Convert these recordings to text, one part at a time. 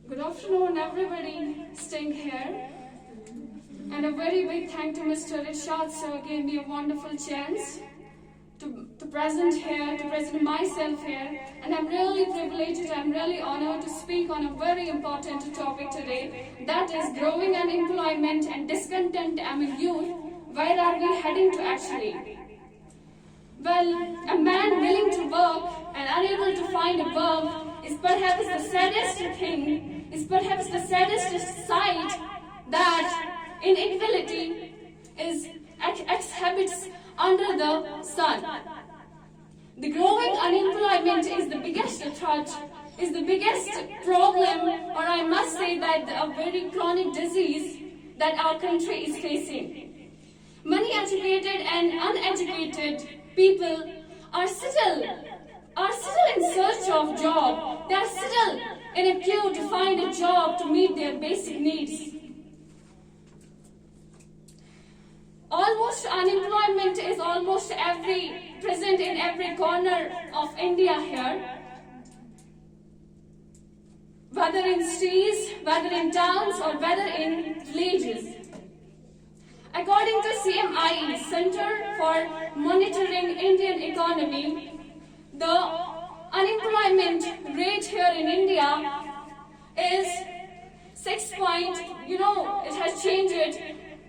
Good afternoon, everybody staying here. And a very big thank to Mr. Irshad sir gave me a wonderful chance to present here, to present myself here. And I'm really privileged, I'm really honored to speak on a very important topic today. That is growing unemployment and discontent among youth. Where are we heading to actually? Well, a man willing to work and unable to find a work is perhaps the saddest thing, is perhaps the saddest sight that inequality is exhibits under the sun. The growing unemployment is the biggest threat, is the biggest problem, or I must say that a very chronic disease that our country is facing. Many educated and uneducated people are still in search of job. They are still in a queue to find a job to meet their basic needs. Almost unemployment is almost present in every corner of India here. Whether in cities, whether in towns, or whether in villages. According to CMIE, Center for Monitoring Indian Economy, the unemployment rate here in India is it has changed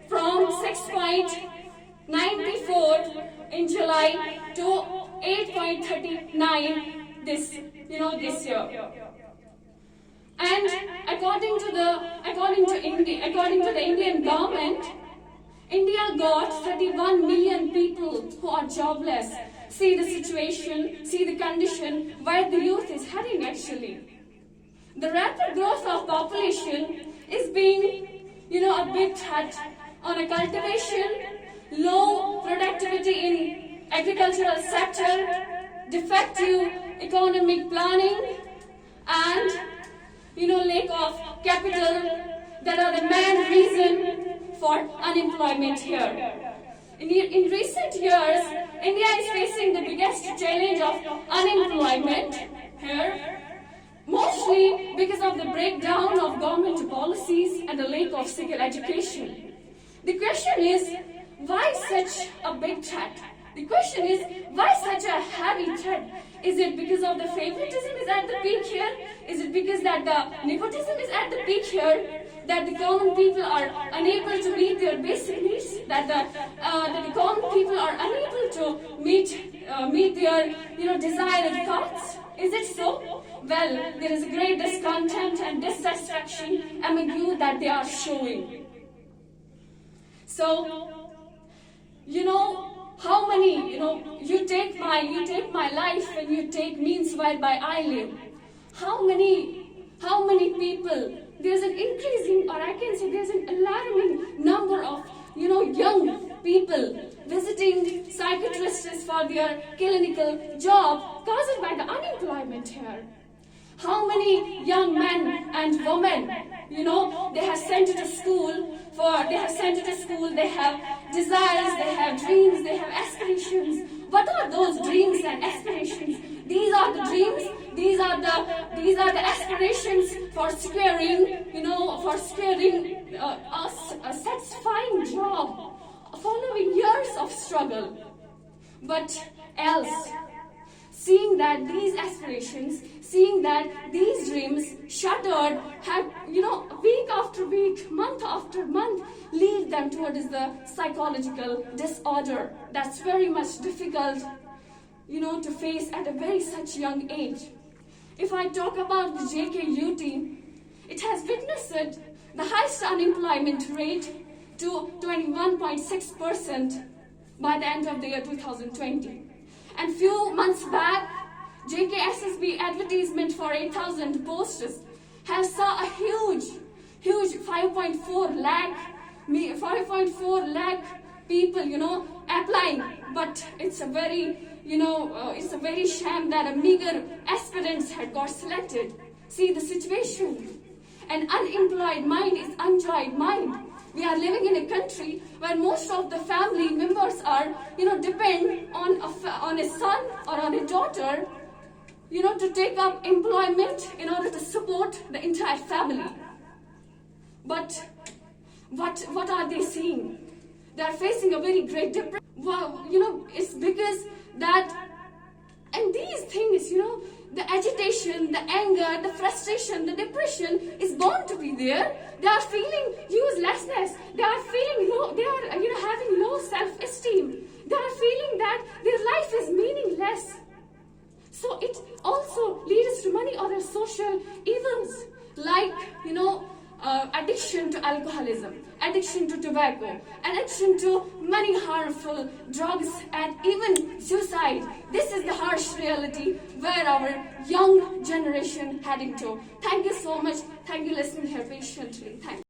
from 6.94 in July to 8.39 this year. And according to the Indian government, India got 31 million people who are jobless. See the situation, see the condition where the youth is heading actually. The rapid growth of population is being, a big threat on a cultivation, low productivity in agricultural sector, defective economic planning, and, lack of capital that are the main reason for unemployment here. In recent years, India is facing the biggest challenge of unemployment here, mostly because of the breakdown of government policies and the lack of skill education. The question is, why such a big threat? The question is, why such a heavy threat? Is it because of the favoritism is at the peak here? Is it because that the nepotism is at the peak here? That the common people are unable to meet their basic needs? That the common people are unable to meet their desired thoughts? Is it so? Well, there is a great discontent and dissatisfaction among you that they are showing. So, how many, you take my life and you take means whereby I live. How many people, there's an increasing, or I can say there's an alarming number of, young people visiting psychiatrists for their clinical job caused by the unemployment here. How many young men and women, they have sent to school, they have desires, they have dreams, they have aspirations. What are those dreams and aspirations? These are the dreams, these are the aspirations for securing a satisfying job following years of struggle. But else, seeing that these aspirations, seeing that these dreams shattered, week after week, month after month, lead them towards the psychological disorder. That's very much difficult, to face at a very such young age. If I talk about the JKUT, it has witnessed the highest unemployment rate to 21.6% by the end of the year 2020. And few months back, JKSSB advertisement for 8,000 posts has saw a huge 5.4 lakh people, applying. But it's a very shame that a meager aspirants had got selected. See the situation. An unemployed mind is unjoyed mind. We are living in a country where most of the family members are, depend on a son or on a daughter to take up employment in order to support the entire family. But what are they seeing? They are facing a very great depression. Wow, it's because that, and these things, the agitation, the anger, the frustration, the depression is bound to be there. They are feeling uselessness. They are feeling low. They are, having low self-esteem. They are feeling that their life is meaningless. So it also leads to many other social evils, like, addiction to alcoholism, addiction to tobacco, addiction to many harmful drugs, and even suicide. This is the harsh reality where our young generation heading to. Thank you so much. Thank you for listening here patiently. Thank you.